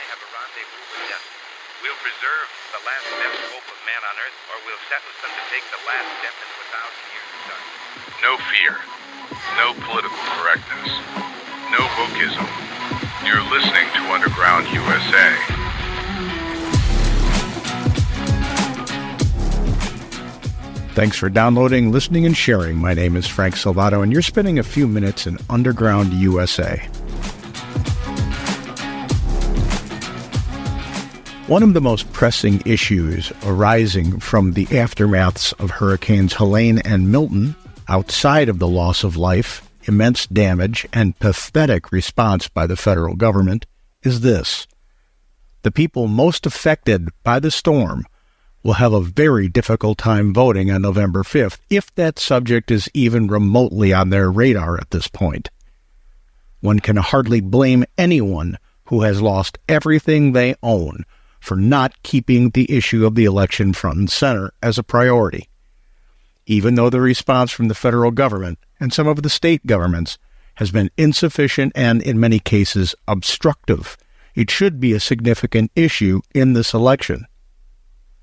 have a rendezvous with death. We'll preserve the last best hope of man on earth, or we'll sentence them to take the last step into 1,000 years of darkness. No fear. No political correctness. No wokeism. You're listening to Underground USA. Thanks for downloading, listening, and sharing. My name is Frank Salvato, and you're spending a few minutes in Underground USA. One of the most pressing issues arising from the aftermaths of Hurricanes Helene and Milton, outside of the loss of life, immense damage, and pathetic response by the federal government, is this. The people most affected by the storm will have a very difficult time voting on November 5th, if that subject is even remotely on their radar at this point. One can hardly blame anyone who has lost everything they own for not keeping the issue of the election front and center as a priority. Even though the response from the federal government and some of the state governments has been insufficient and, in many cases, obstructive, it should be a significant issue in this election.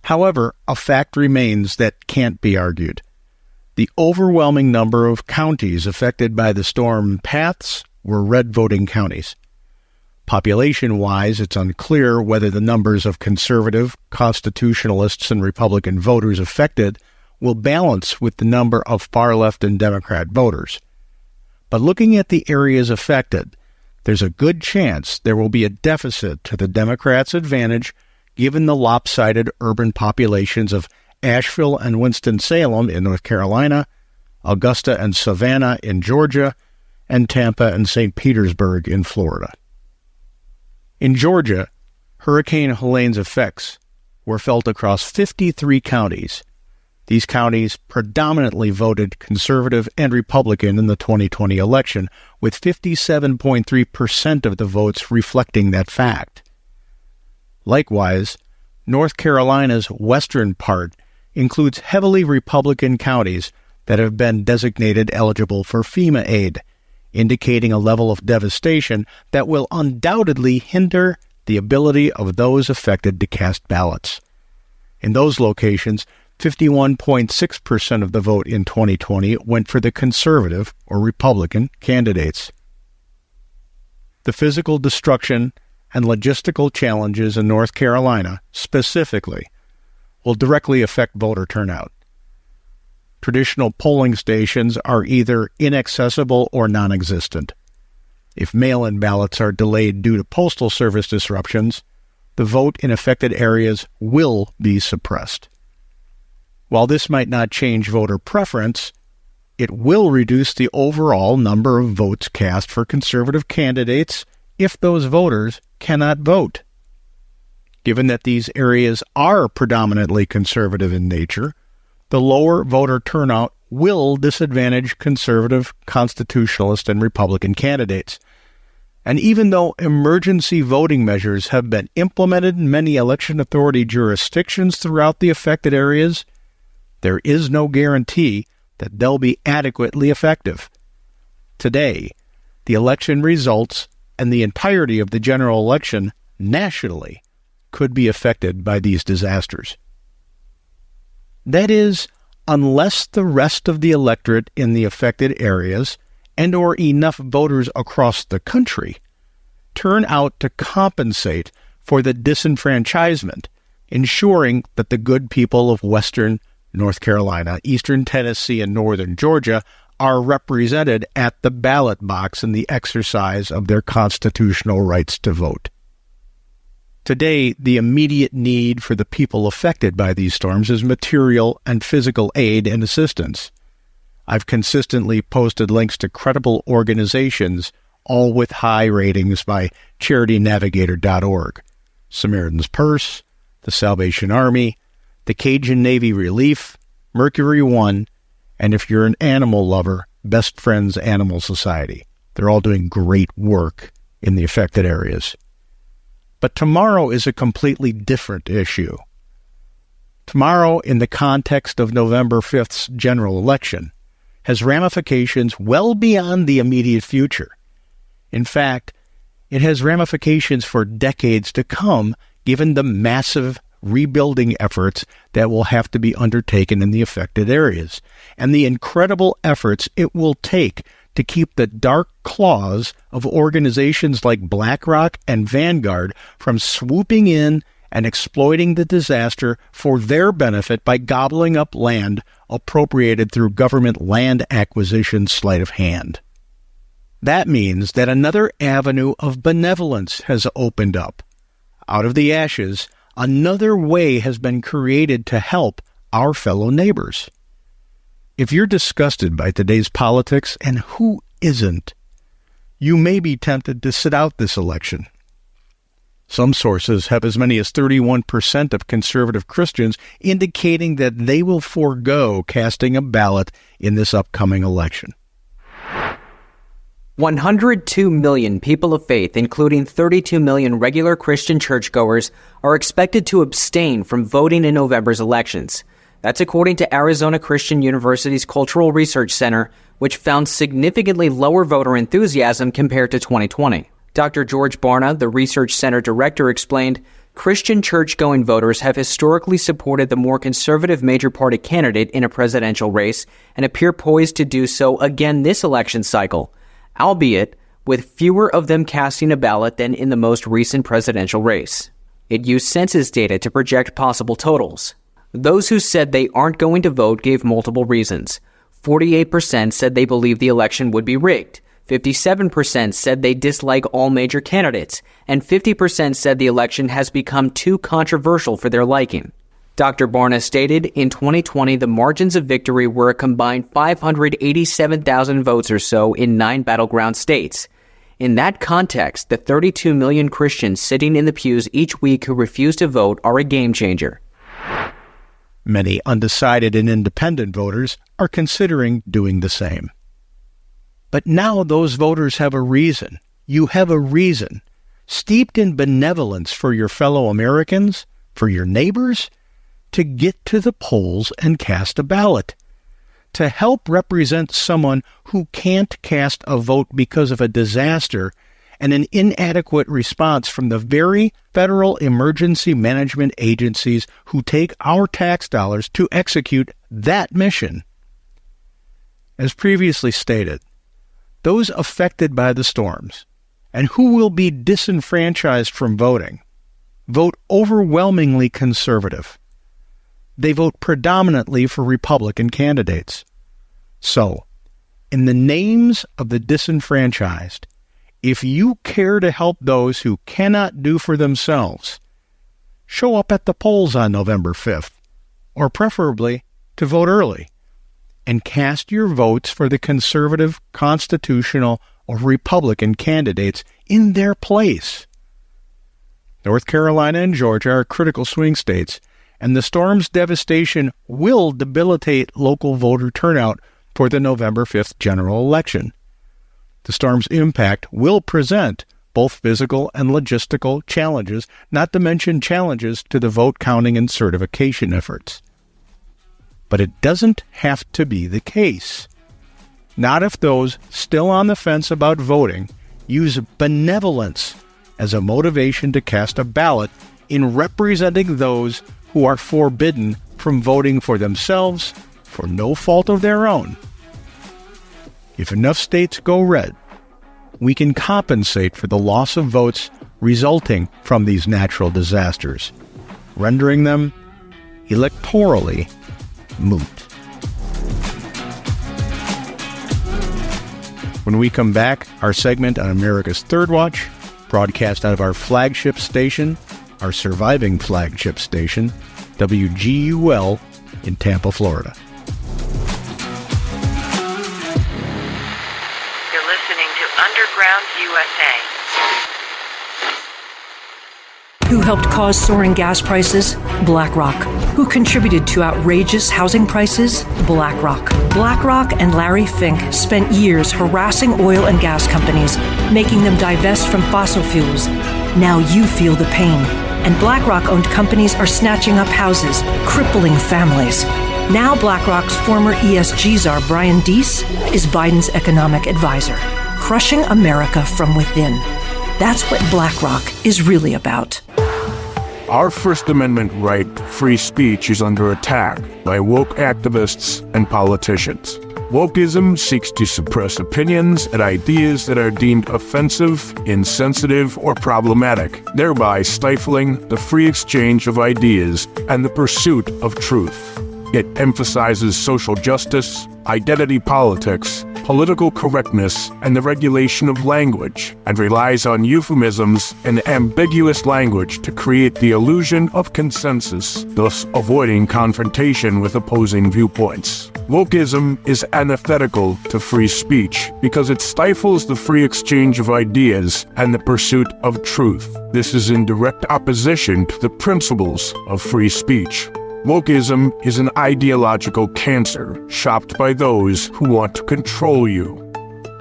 However, a fact remains that can't be argued. The overwhelming number of counties affected by the storm paths were red voting counties. Population-wise, it's unclear whether the numbers of conservative, constitutionalists, and Republican voters affected will balance with the number of far-left and Democrat voters. But looking at the areas affected, there's a good chance there will be a deficit to the Democrats' advantage given the lopsided urban populations of Asheville and Winston-Salem in North Carolina, Augusta and Savannah in Georgia, and Tampa and St. Petersburg in Florida. In Georgia, Hurricane Helene's effects were felt across 53 counties. These counties predominantly voted conservative and Republican in the 2020 election, with 57.3% of the votes reflecting that fact. Likewise, North Carolina's western part includes heavily Republican counties that have been designated eligible for FEMA aid, indicating a level of devastation that will undoubtedly hinder the ability of those affected to cast ballots. In those locations, 51.6% of the vote in 2020 went for the conservative or Republican candidates. The physical destruction and logistical challenges in North Carolina, specifically, will directly affect voter turnout. Traditional polling stations are either inaccessible or non-existent. If mail-in ballots are delayed due to postal service disruptions, the vote in affected areas will be suppressed. While this might not change voter preference, it will reduce the overall number of votes cast for conservative candidates if those voters cannot vote. Given that these areas are predominantly conservative in nature, the lower voter turnout will disadvantage conservative, constitutionalist, and Republican candidates. And even though emergency voting measures have been implemented in many election authority jurisdictions throughout the affected areas, there is no guarantee that they'll be adequately effective. Today, the election results and the entirety of the general election nationally could be affected by these disasters. That is, unless the rest of the electorate in the affected areas and/or enough voters across the country turn out to compensate for the disenfranchisement, ensuring that the good people of Western North Carolina, Eastern Tennessee, and Northern Georgia are represented at the ballot box in the exercise of their constitutional rights to vote. Today, the immediate need for the people affected by these storms is material and physical aid and assistance. I've consistently posted links to credible organizations, all with high ratings by charitynavigator.org, Samaritan's Purse, the Salvation Army, the Cajun Navy Relief, Mercury One, and if you're an animal lover, Best Friends Animal Society. They're all doing great work in the affected areas. But tomorrow is a completely different issue. Tomorrow, in the context of November 5th's general election, has ramifications well beyond the immediate future. In fact, it has ramifications for decades to come, given the massive rebuilding efforts that will have to be undertaken in the affected areas, and the incredible efforts it will take to keep the dark claws of organizations like BlackRock and Vanguard from swooping in and exploiting the disaster for their benefit by gobbling up land appropriated through government land acquisition sleight of hand. That means that another avenue of benevolence has opened up. Out of the ashes, another way has been created to help our fellow neighbors. If you're disgusted by today's politics, and who isn't, you may be tempted to sit out this election. Some sources have as many as 31% of conservative Christians indicating that they will forego casting a ballot in this upcoming election. 102 million people of faith, including 32 million regular Christian churchgoers, are expected to abstain from voting in November's elections. That's according to Arizona Christian University's Cultural Research Center, which found significantly lower voter enthusiasm compared to 2020. Dr. George Barna, the research center director, explained, Christian church-going voters have historically supported the more conservative major party candidate in a presidential race and appear poised to do so again this election cycle, albeit with fewer of them casting a ballot than in the most recent presidential race. It used census data to project possible totals. Those who said they aren't going to vote gave multiple reasons. 48% said they believe the election would be rigged. 57% said they dislike all major candidates, and 50% said the election has become too controversial for their liking. Dr. Barna stated, in 2020, the margins of victory were a combined 587,000 votes or so in 9 battleground states. In that context, the 32 million Christians sitting in the pews each week who refuse to vote are a game changer. Many undecided and independent voters are considering doing the same. But now those voters have a reason. You have a reason, steeped in benevolence for your fellow Americans, for your neighbors, to get to the polls and cast a ballot, to help represent someone who can't cast a vote because of a disaster and an inadequate response from the very federal emergency management agencies who take our tax dollars to execute that mission. As previously stated, those affected by the storms and who will be disenfranchised from voting vote overwhelmingly conservative. They vote predominantly for Republican candidates. So, in the names of the disenfranchised, if you care to help those who cannot do for themselves, show up at the polls on November 5th, or preferably to vote early, and cast your votes for the conservative, constitutional, or Republican candidates in their place. North Carolina and Georgia are critical swing states, and the storm's devastation will debilitate local voter turnout for the November 5th general election. The storm's impact will present both physical and logistical challenges, not to mention challenges to the vote counting and certification efforts. But it doesn't have to be the case. Not if those still on the fence about voting use benevolence as a motivation to cast a ballot in representing those who are forbidden from voting for themselves for no fault of their own. If enough states go red, we can compensate for the loss of votes resulting from these natural disasters, rendering them electorally moot. When we come back, our segment on America's Third Watch, broadcast out of our flagship station, our surviving flagship station, WGUL in Tampa, Florida. You're listening to Underground USA. Who helped cause soaring gas prices? BlackRock. Who contributed to outrageous housing prices? BlackRock. BlackRock and Larry Fink spent years harassing oil and gas companies, making them divest from fossil fuels. Now you feel the pain. And BlackRock-owned companies are snatching up houses, crippling families. Now BlackRock's former ESG czar, Brian Deese, is Biden's economic advisor, crushing America from within. That's what BlackRock is really about. Our First Amendment right to free speech is under attack by woke activists and politicians. Wokeism seeks to suppress opinions and ideas that are deemed offensive, insensitive, or problematic, thereby stifling the free exchange of ideas and the pursuit of truth. It emphasizes social justice, identity politics, political correctness, and the regulation of language, and relies on euphemisms and ambiguous language to create the illusion of consensus, thus avoiding confrontation with opposing viewpoints. Wokeism is antithetical to free speech because it stifles the free exchange of ideas and the pursuit of truth. This is in direct opposition to the principles of free speech. Wokeism is an ideological cancer shopped by those who want to control you.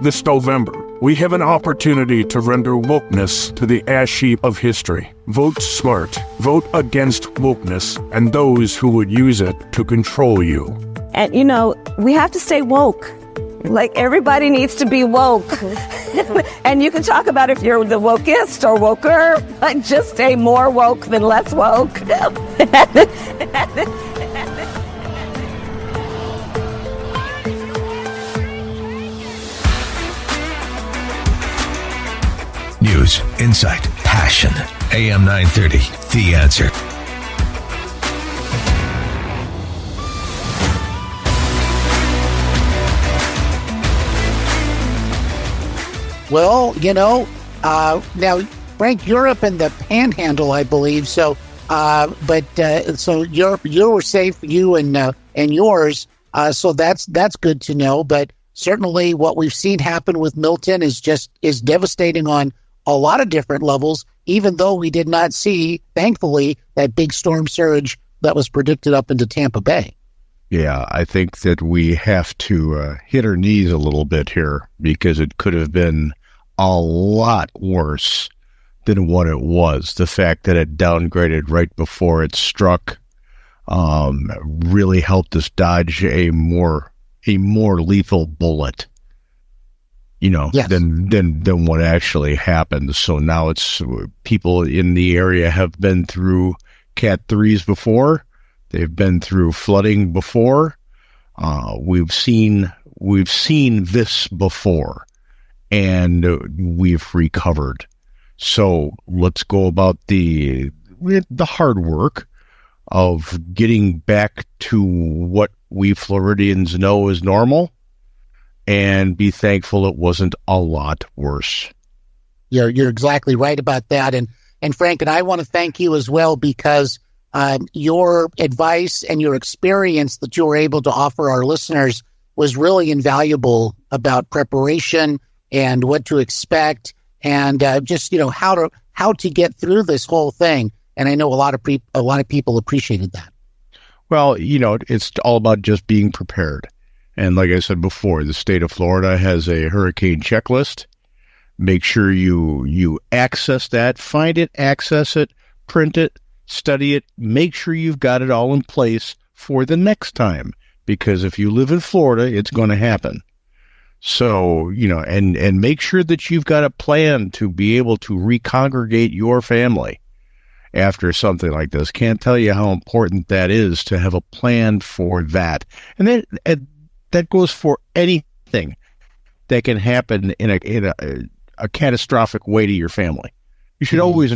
This November, we have an opportunity to render wokeness to the ash heap of history. Vote smart. Vote against wokeness and those who would use it to control you. And, we have to stay woke. Like, everybody needs to be woke. And you can talk about if you're the wokest or woker, but just stay more woke than less woke. News, insight, passion. AM 930, The Answer. Well, now, Frank, you're up in the Panhandle, I believe. So, so you're safe, you and yours. So that's good to know. But certainly, what we've seen happen with Milton is devastating on a lot of different levels. Even though we did not see, thankfully, that big storm surge that was predicted up into Tampa Bay. Yeah, I think that we have to hit our knees a little bit here because it could have been a lot worse than what it was. The fact that it downgraded right before it struck really helped us dodge a more lethal bullet, yes, than what actually happened. So now it's people in the area have been through Cat 3s before. They've been through flooding before. We've seen this before, and we've recovered. So let's go about the hard work of getting back to what we Floridians know is normal, and be thankful it wasn't a lot worse. You're exactly right about that, and Frank, and I want to thank you as well because your advice and your experience that you were able to offer our listeners was really invaluable about preparation and what to expect and just how to get through this whole thing. And I know a lot of people appreciated that. Well, it's all about just being prepared. And like I said before, the state of Florida has a hurricane checklist. Make sure you access that, find it, access it, print it, study it, make sure you've got it all in place for the next time, because if you live in Florida, it's going to happen. So, and make sure that you've got a plan to be able to recongregate your family after something like this. Can't tell you how important that is to have a plan for that. And that goes for anything that can happen in a catastrophic way to your family. You should always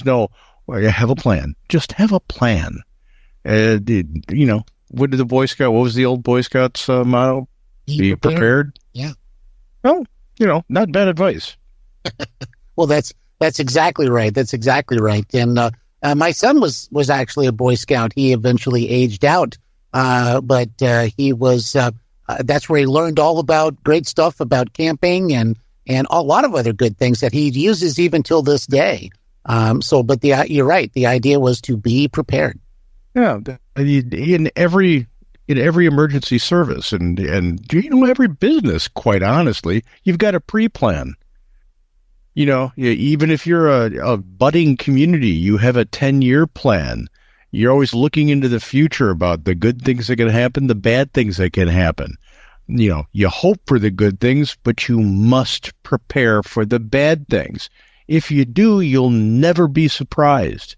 know. Well, you have a plan. Just have a plan. What did the Boy Scout? What was the old Boy Scouts motto? Be prepared. Yeah. Well, not bad advice. Well, that's exactly right. That's exactly right. And my son was actually a Boy Scout. He eventually aged out, but he was. That's where he learned all about great stuff about camping and a lot of other good things that he uses even till this day. But you're right. The idea was to be prepared. Yeah, in every emergency service and every business, quite honestly, you've got a pre-plan. Even if you're a budding community, you have a 10-year plan. You're always looking into the future about the good things that can happen, the bad things that can happen. you hope for the good things, but you must prepare for the bad things. If you do, you'll never be surprised.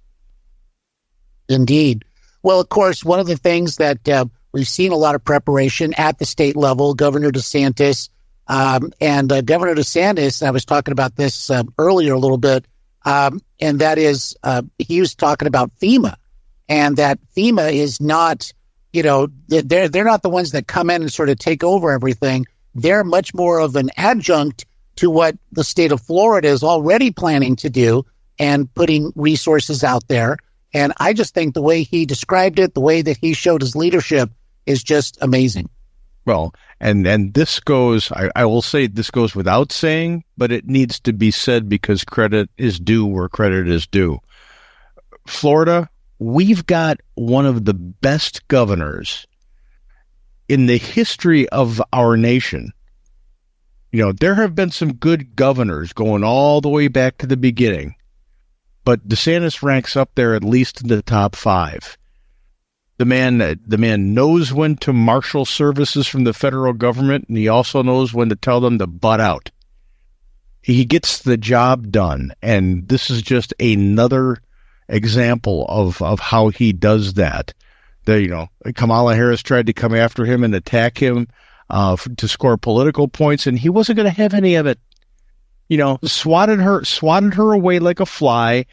Indeed. Well, of course, one of the things that we've seen a lot of preparation at the state level, Governor DeSantis, and Governor DeSantis, I was talking about this earlier a little bit, and that is he was talking about FEMA, and that FEMA is not, they're not the ones that come in and sort of take over everything. They're much more of an adjunct to what the state of Florida is already planning to do and putting resources out there. And I just think the way he described it, the way that he showed his leadership is just amazing. Well, and this goes, I will say this goes without saying, but it needs to be said because credit is due where credit is due. Florida, we've got one of the best governors in the history of our nation. There have been some good governors going all the way back to the beginning, but DeSantis ranks up there at least in the top 5. The man knows when to marshal services from the federal government, and he also knows when to tell them to butt out. He gets the job done, and this is just another example of how he does that. Kamala Harris tried to come after him and attack him to score political points, and he wasn't going to have any of it. Swatted her away like a fly,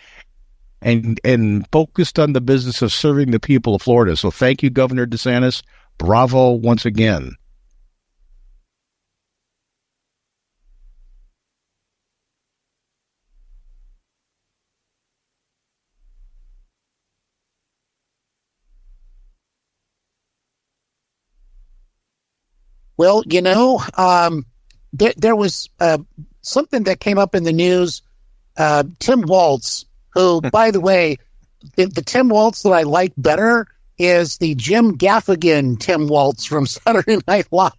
and focused on the business of serving the people of Florida. So thank you, Governor DeSantis. Bravo once again. Well, there was something that came up in the news. Tim Walz, who, by the way, the Tim Walz that I like better is the Jim Gaffigan Tim Walz from Saturday Night Live.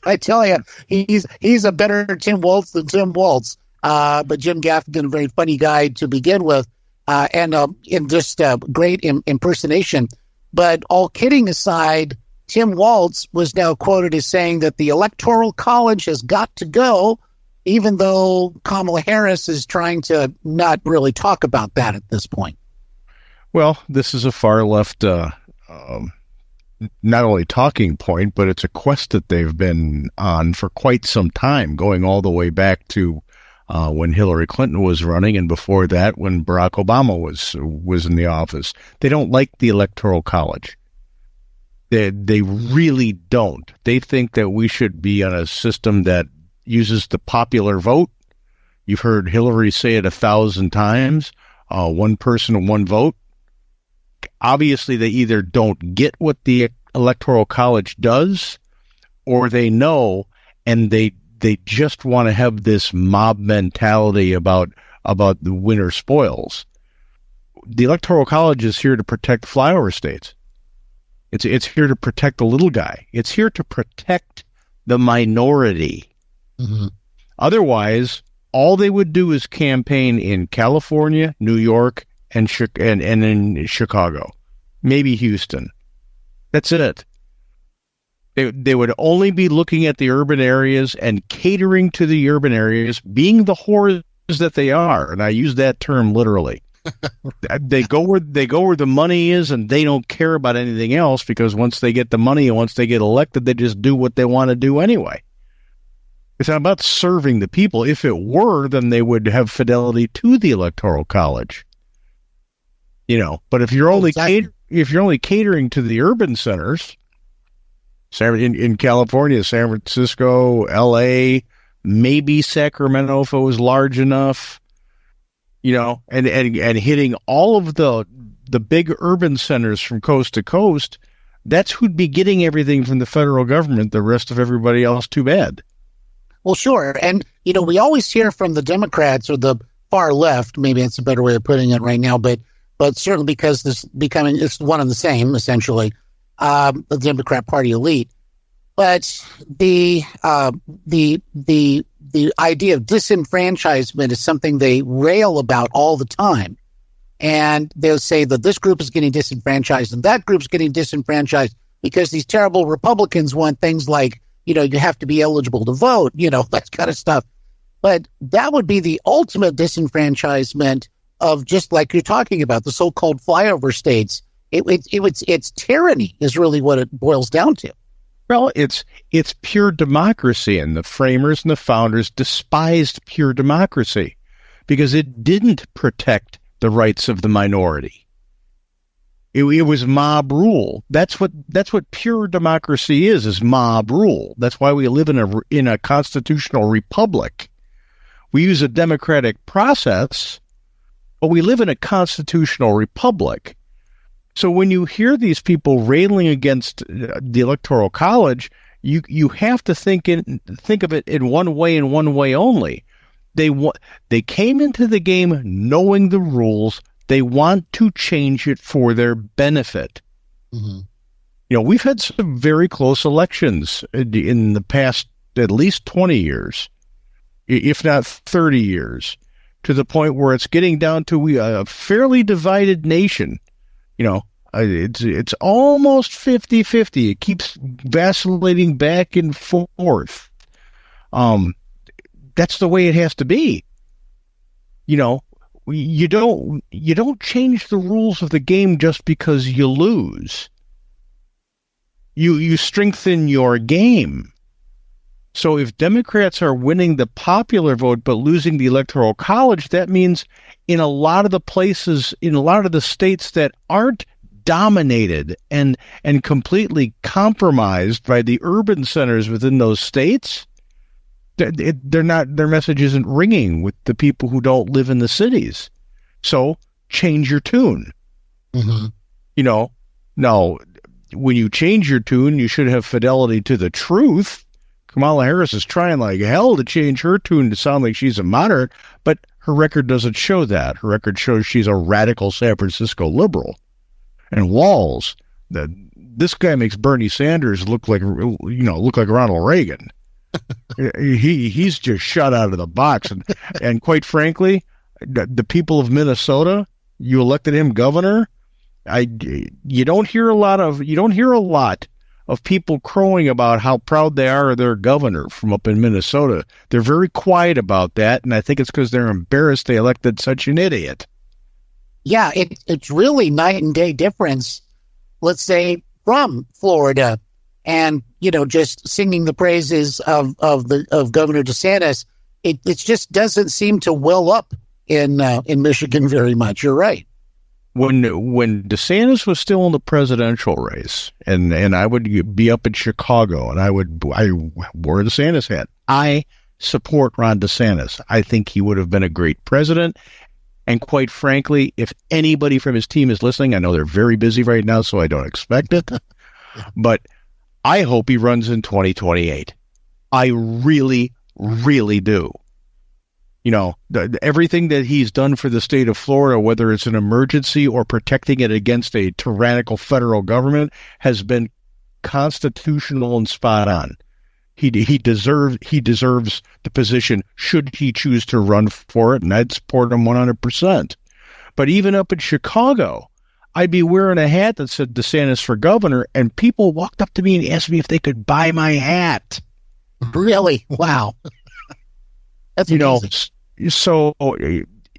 I tell you, he's a better Tim Walz than Tim Walz. But Jim Gaffigan, a very funny guy to begin with, and just great impersonation. But all kidding aside, Tim Walz was now quoted as saying that the Electoral College has got to go, even though Kamala Harris is trying to not really talk about that at this point. Well, this is a far left, not only talking point, but it's a quest that they've been on for quite some time, going all the way back to when Hillary Clinton was running, and before that, when Barack Obama was in the office. They don't like the Electoral College. They really don't. They think that we should be on a system that uses the popular vote. You've heard Hillary say it 1,000 times, one person, one vote. Obviously, they either don't get what the Electoral College does, or they know, and they just want to have this mob mentality about the winner spoils. The Electoral College is here to protect flyover states. It's here to protect the little guy. It's here to protect the minority. Mm-hmm. Otherwise, all they would do is campaign in California, New York, and in Chicago, maybe Houston. That's it. They would only be looking at the urban areas and catering to the urban areas, being the whores that they are, and I use that term literally. They go where the money is, and they don't care about anything else, because once they get the money and once they get elected, they just do what they want to do anyway. It's not about serving the people. If it were, then they would have fidelity to the Electoral College. But if you're only catering to the urban centers, in California, San Francisco, L.A., maybe Sacramento if it was large enough, and hitting all of the big urban centers from coast to coast, that's who'd be getting everything from the federal government. The rest of everybody else, too bad. Well, sure. And, we always hear from the Democrats, or the far left, maybe that's a better way of putting it right now, but certainly because it's one and the same, essentially, the Democrat Party elite. But the idea of disenfranchisement is something they rail about all the time. And they'll say that this group is getting disenfranchised and that group's getting disenfranchised because these terrible Republicans want things like you have to be eligible to vote, that kind of stuff. But that would be the ultimate disenfranchisement of, just like you're talking about, the so-called flyover states. It's tyranny is really what it boils down to. Well, it's pure democracy, and the framers and the founders despised pure democracy because it didn't protect the rights of the minority. It was mob rule. That's what pure democracy is mob rule. That's why we live in a constitutional republic. We use a democratic process, but we live in a constitutional republic. So when you hear these people railing against the Electoral College, you have to think of it in one way and one way only. They came into the game knowing the rules. They want to change it for their benefit. Mm-hmm. We've had some very close elections in the past at least 20 years, if not 30 years, to the point where it's getting down to a fairly divided nation. It's almost 50-50. It keeps vacillating back and forth. That's the way it has to be. You don't change the rules of the game just because you lose. You strengthen your game. So if Democrats are winning the popular vote but losing the Electoral College, that means in a lot of the places, in a lot of the states that aren't dominated and completely compromised by the urban centers within those states, their message isn't ringing with the people who don't live in the cities. So change your tune. Mm-hmm. Now, when you change your tune, you should have fidelity to the truth. Kamala Harris is trying like hell to change her tune to sound like she's a moderate, but her record doesn't show that. Her record shows she's a radical San Francisco liberal. And Walls, this guy makes Bernie Sanders look like Ronald Reagan. He's just shot out of the box, and quite frankly, the people of Minnesota, you elected him governor. You don't hear a lot of people crowing about how proud they are of their governor from up in Minnesota. They're very quiet about that, and I think it's because they're embarrassed they elected such an idiot. Yeah, it's really night and day difference, let's say, from Florida and, just singing the praises of Governor DeSantis. It just doesn't seem to well up in Michigan very much. You're right. When DeSantis was still in the presidential race, and I would be up in Chicago, and I wore a DeSantis hat. I support Ron DeSantis. I think he would have been a great president. And quite frankly, if anybody from his team is listening, I know they're very busy right now, so I don't expect it. But I hope he runs in 2028. I really, really do. Everything that he's done for the state of Florida, whether it's an emergency or protecting it against a tyrannical federal government, has been constitutional and spot on. He deserves the position should he choose to run for it, and I'd support him 100%. But even up in Chicago, I'd be wearing a hat that said DeSantis for governor, and people walked up to me and asked me if they could buy my hat. Really? Wow. That's amazing. So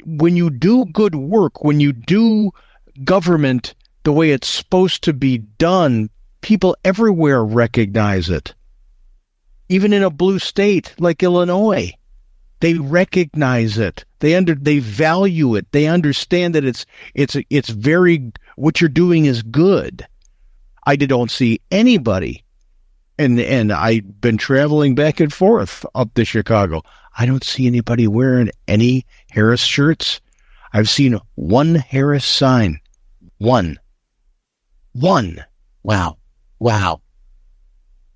when you do good work, when you do government the way it's supposed to be done, people everywhere recognize it. Even in a blue state like Illinois, they recognize it. They value it. They understand that it's very, what you're doing is good. I don't see anybody, and I've been traveling back and forth up to Chicago. I don't see anybody wearing any Harris shirts. I've seen one Harris sign. One. Wow.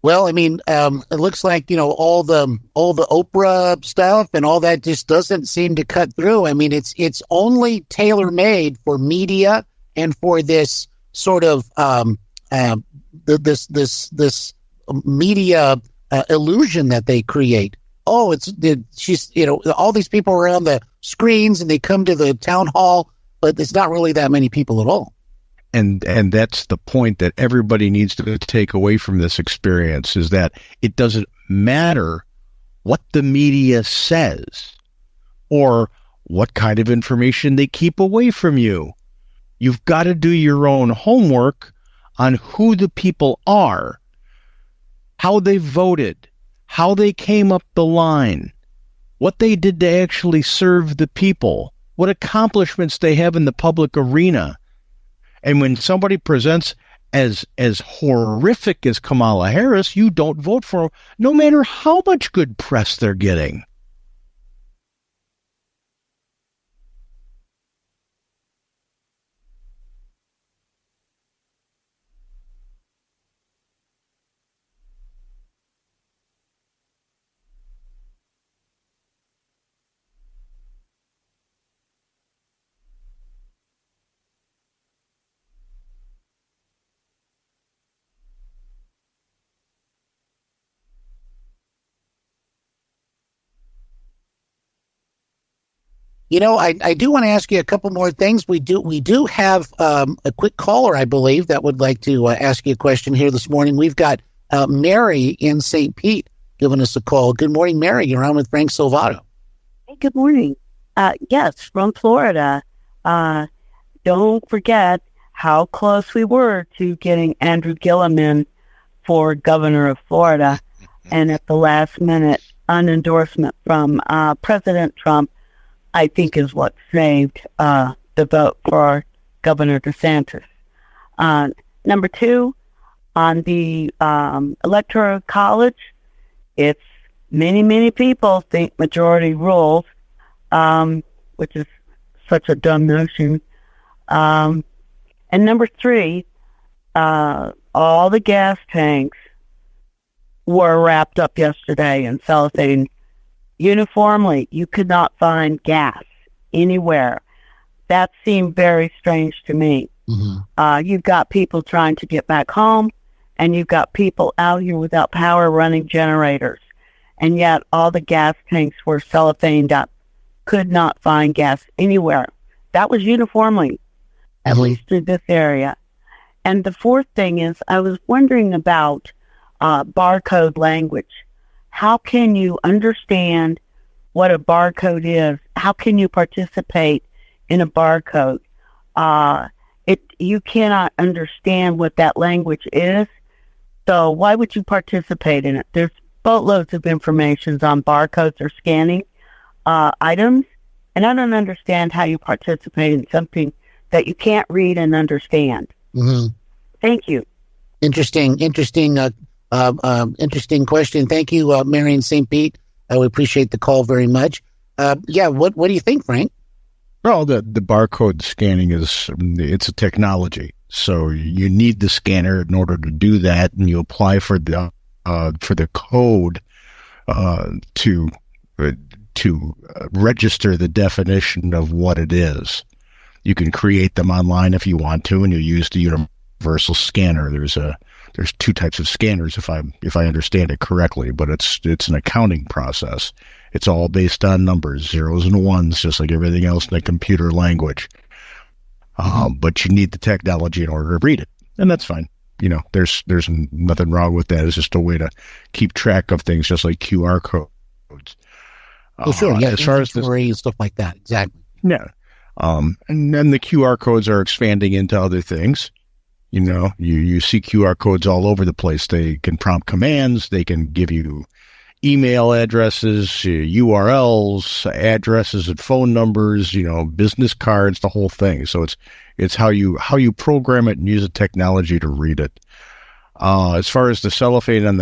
Well, it looks like, all the Oprah stuff and all that just doesn't seem to cut through. It's only tailor-made for media and for this sort of this media illusion that they create. Oh, she's all these people are on the screens and they come to the town hall, but it's not really that many people at all. And that's the point that everybody needs to take away from this experience, is that it doesn't matter what the media says or what kind of information they keep away from you. You've got to do your own homework on who the people are, how they voted, how they came up the line, what they did to actually serve the people, what accomplishments they have in the public arena. And when somebody presents as horrific as Kamala Harris, you don't vote for them, no matter how much good press they're getting. You know, I do want to ask you a couple more things. We do have a quick caller, I believe, that would like to ask you a question here this morning. We've got Mary in St. Pete giving us a call. Good morning, Mary. You're on with Frank Silvato. Hey, good morning. Yes, from Florida. Don't forget how close we were to getting Andrew Gillum in for governor of Florida, and at the last minute, an endorsement from President Trump, I think, is what saved the vote for Governor DeSantis. Number two, on the Electoral College, it's many people think majority rules, which is such a dumb notion. And number three, all the gas tanks were wrapped up yesterday in cellophane. Uniformly, you could not find gas anywhere. That seemed very strange to me. Mm-hmm. You've got people trying to get back home, and you've got people out here without power running generators. And yet all the gas tanks were cellophaned up. Could not find gas anywhere. That was uniformly, at least through this area. And the fourth thing is, I was wondering about barcode language. How can you understand what a barcode is? How can you participate in a barcode? You cannot understand what that language is. So why would you participate in it? There's boatloads of information on barcodes or scanning items, and I don't understand how you participate in something that you can't read and understand. Mm-hmm. Thank you. Interesting question. Thank you, Marion St. Pete. We appreciate the call very much. What do you think, Frank? Well, the barcode scanning it's a technology. So you need the scanner in order to do that, and you apply for the code to register the definition of what it is. You can create them online if you want to, and you use the universal scanner. There's two types of scanners, if I understand it correctly, but it's an accounting process. It's all based on numbers, zeros and ones, just like everything else in the computer language. But you need the technology in order to read it, and that's fine. You know, there's nothing wrong with that. It's just a way to keep track of things, just like QR codes. Well, sure, yeah, as far as and stuff like that, exactly. Yeah, and then the QR codes are expanding into other things. You know, you see QR codes all over the place. They can prompt commands. They can give you email addresses, URLs, addresses and phone numbers, business cards, the whole thing. So it's how you program it and use the technology to read it. As far as the cellophane on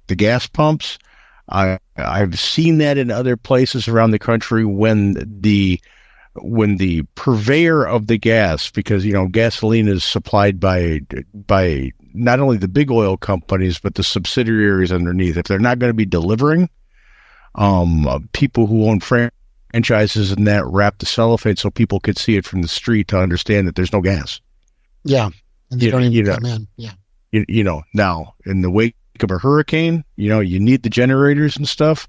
the gas pumps, I've seen that in other places around the country when the purveyor of the gas, because gasoline is supplied by not only the big oil companies but the subsidiaries underneath. If they're not going to be delivering, people who own franchises and that wrap the cellophane so people could see it from the street to understand that there's no gas. Yeah, and they don't even come in. Yeah, now in the wake of a hurricane, you need the generators and stuff.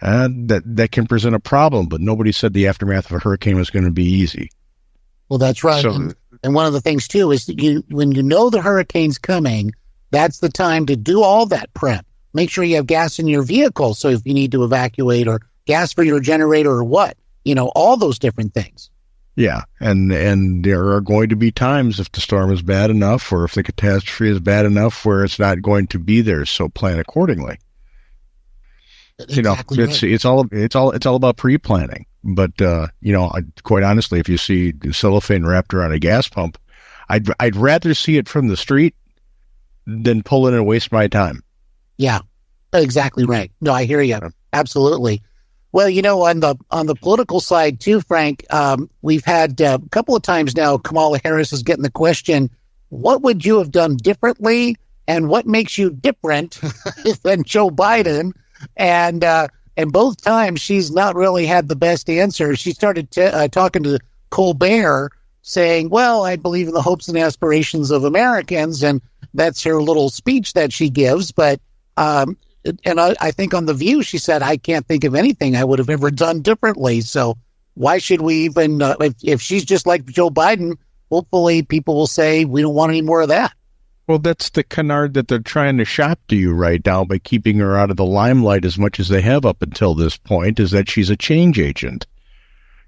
That can present a problem, but nobody said the aftermath of a hurricane was going to be easy. Well, that's right. So And one of the things, too, is that when you know the hurricane's coming, that's the time to do all that prep. Make sure you have gas in your vehicle, so if you need to evacuate, or gas for your generator, or what, all those different things. Yeah, and there are going to be times if the storm is bad enough, or if the catastrophe is bad enough, where it's not going to be there. So plan accordingly. Exactly right. It's all about pre-planning. But quite honestly, if you see cellophane wrapped around a gas pump, I'd rather see it from the street than pull in and waste my time. Yeah, exactly right. No, I hear you. Absolutely. Well, on the political side too, Frank, we've had a couple of times now, Kamala Harris is getting the question, what would you have done differently, and what makes you different than Joe Biden? And both times she's not really had the best answer. She started talking to Colbert, saying, well, I believe in the hopes and aspirations of Americans, and that's her little speech that she gives. But I think on The View, she said, I can't think of anything I would have ever done differently. So why should we even, if she's just like Joe Biden, hopefully people will say we don't want any more of that. Well, that's the canard that they're trying to shop to you right now by keeping her out of the limelight as much as they have up until this point, is that she's a change agent.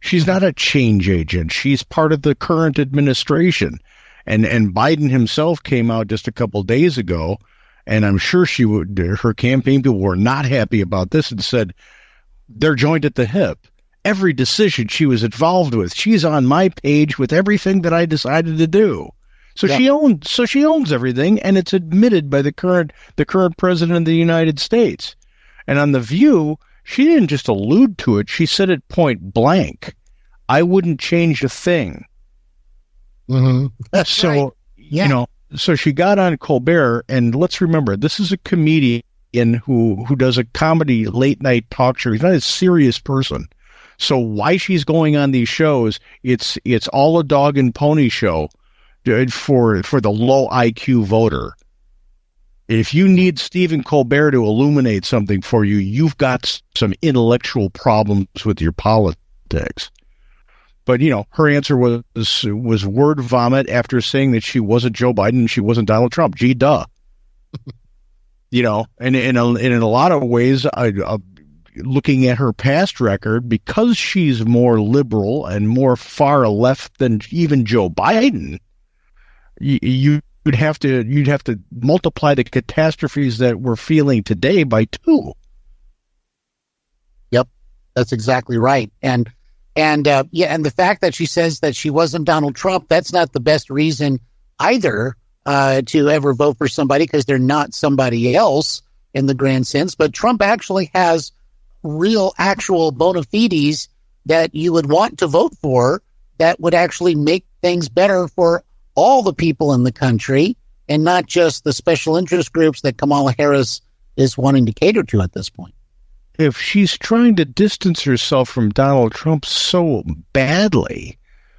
She's not a change agent. She's part of the current administration. And Biden himself came out just a couple days ago, and I'm sure her campaign people were not happy about this and said, they're joined at the hip. Every decision she was involved with, she's on my page with everything that I decided to do. So yeah. She owns everything, and it's admitted by the current president of the United States. And on The View, she didn't just allude to it; she said it point blank. I wouldn't change a thing. Mm-hmm. That's so right. Yeah. So she got on Colbert, and let's remember, this is a comedian who does a comedy late night talk show. He's not a serious person. So why she's going on these shows? It's all a dog and pony show. For the low IQ voter. If you need Stephen Colbert to illuminate something for you, you've got some intellectual problems with your politics. But, her answer was word vomit after saying that she wasn't Joe Biden and she wasn't Donald Trump. Gee, duh. And in a lot of ways, looking at her past record, because she's more liberal and more far left than even Joe Biden, you'd have to multiply the catastrophes that we're feeling today by 2. Yep, that's exactly right. And the fact that she says that she wasn't Donald Trump, that's not the best reason either to ever vote for somebody, because they're not somebody else in the grand sense. But Trump actually has real, actual bona fides that you would want to vote for that would actually make things better for all the people in the country, and not just the special interest groups that Kamala Harris is wanting to cater to at this point. If she's trying to distance herself from Donald Trump so badly,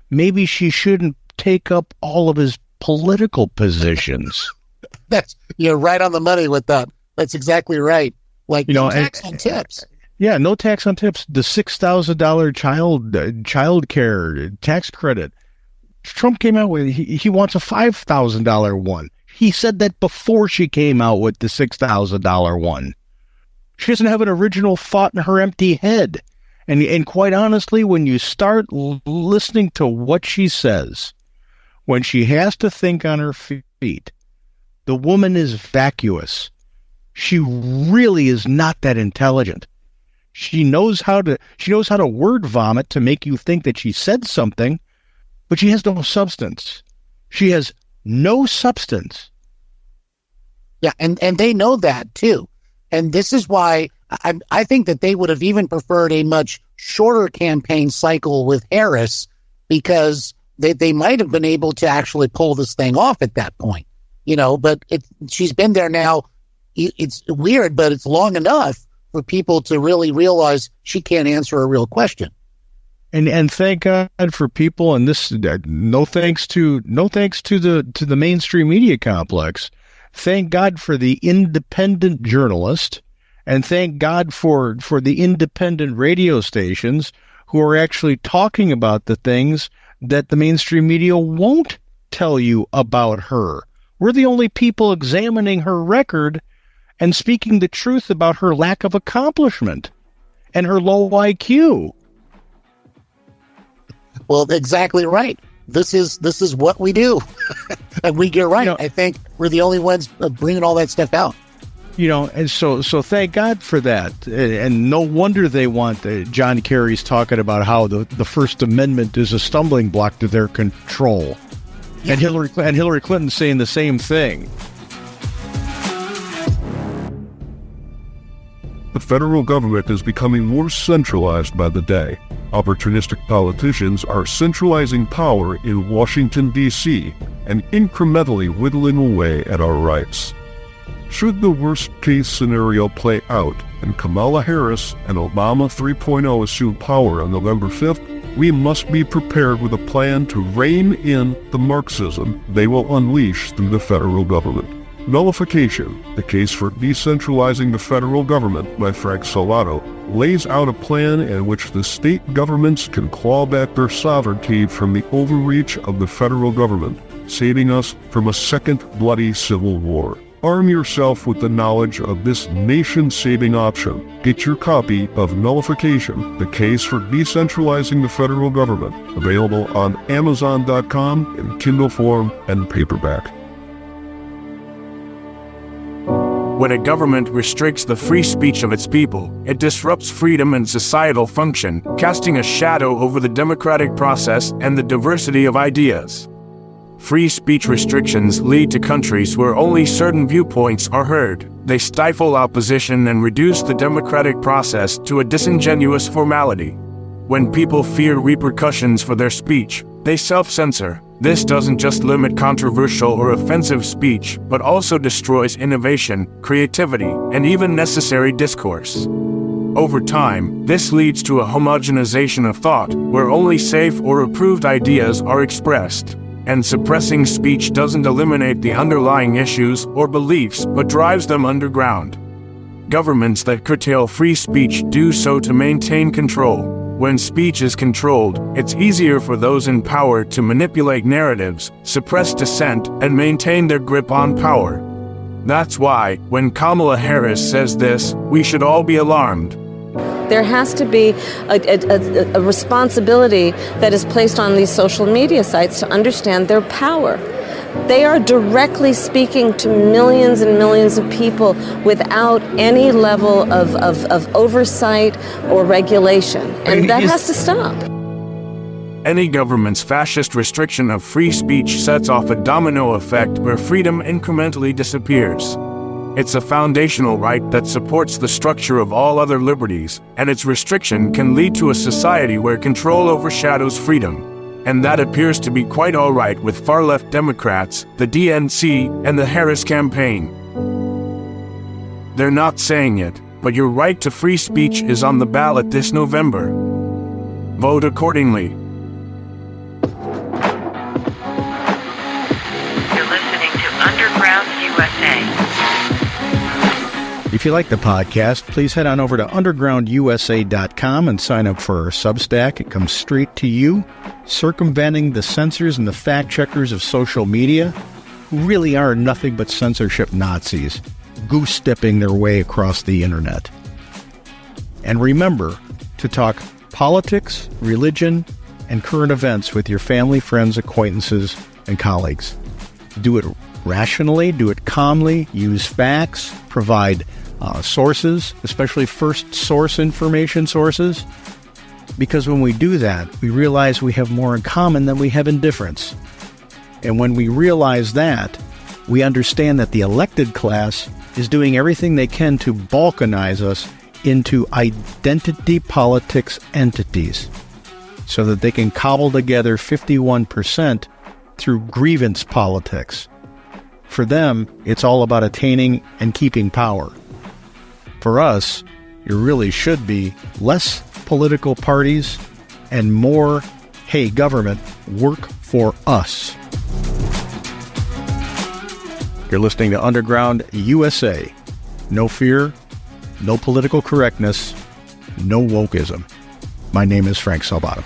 maybe she shouldn't take up all of his political positions. You're right on the money with that. That's exactly right. Like, tax on tips. Yeah, no tax on tips. The $6,000 child care tax credit. Trump came out with, he wants a $5,000 one. He said that before she came out with the $6,000 one. She doesn't have an original thought in her empty head. And quite honestly, when you start listening to what she says, when she has to think on her feet, the woman is vacuous. She really is not that intelligent. She knows how to word vomit to make you think that she said something, but she has no substance. She has no substance. Yeah, and they know that too. And this is why I think that they would have even preferred a much shorter campaign cycle with Harris, because they might have been able to actually pull this thing off at that point. But she's been there now. It's weird, but it's long enough for people to really realize she can't answer a real question. And thank God for people, and this no thanks to the mainstream media complex. Thank God for the independent journalist, and thank God for the independent radio stations who are actually talking about the things that the mainstream media won't tell you about her. We're the only people examining her record and speaking the truth about her lack of accomplishment and her low IQ. Well, exactly right. This is what we do. And you're right. I think we're the only ones bringing all that stuff out. And so thank God for that. And no wonder they want John Kerry's talking about how the First Amendment is a stumbling block to their control. Yeah. And Hillary Clinton saying the same thing. The federal government is becoming more centralized by the day. Opportunistic politicians are centralizing power in Washington, D.C., and incrementally whittling away at our rights. Should the worst-case scenario play out and Kamala Harris and Obama 3.0 assume power on November 5th, we must be prepared with a plan to rein in the Marxism they will unleash through the federal government. Nullification, the case for decentralizing the federal government by Frank Salvato, lays out a plan in which the state governments can claw back their sovereignty from the overreach of the federal government, saving us from a second bloody civil war. Arm yourself with the knowledge of this nation-saving option. Get your copy of Nullification, the case for decentralizing the federal government, available on Amazon.com in Kindle form and paperback. When a government restricts the free speech of its people, it disrupts freedom and societal function, casting a shadow over the democratic process and the diversity of ideas. Free speech restrictions lead to countries where only certain viewpoints are heard. They stifle opposition and reduce the democratic process to a disingenuous formality. When people fear repercussions for their speech, they self-censor. This doesn't just limit controversial or offensive speech, but also destroys innovation, creativity, and even necessary discourse. Over time, this leads to a homogenization of thought, where only safe or approved ideas are expressed. And suppressing speech doesn't eliminate the underlying issues or beliefs, but drives them underground. Governments that curtail free speech do so to maintain control. When speech is controlled, it's easier for those in power to manipulate narratives, suppress dissent, and maintain their grip on power. That's why, when Kamala Harris says this, we should all be alarmed. There has to be a responsibility that is placed on these social media sites to understand their power. They are directly speaking to millions and millions of people without any level of oversight or regulation, and that has to stop. Any government's fascist restriction of free speech sets off a domino effect where freedom incrementally disappears. It's a foundational right that supports the structure of all other liberties, and its restriction can lead to a society where control overshadows freedom. And that appears to be quite all right with far-left Democrats, the DNC, and the Harris campaign. They're not saying it, but your right to free speech is on the ballot this November. Vote accordingly. You're listening to Underground USA. If you like the podcast, please head on over to undergroundusa.com and sign up for our Substack. It comes straight to you, circumventing the censors and the fact-checkers of social media, who really are nothing but censorship Nazis, goose-stepping their way across the internet. And remember to talk politics, religion, and current events with your family, friends, acquaintances, and colleagues. Do it rationally, do it calmly, use facts, provide sources, especially first source information sources, because when we do that, we realize we have more in common than we have in difference. And when we realize that, we understand that the elected class is doing everything they can to balkanize us into identity politics entities so that they can cobble together 51% through grievance politics. For them, it's all about attaining and keeping power. For us, it really should be less political parties and more, hey, government, work for us. You're listening to Underground USA. No fear, no political correctness, no wokeism. My name is Frank Salvato.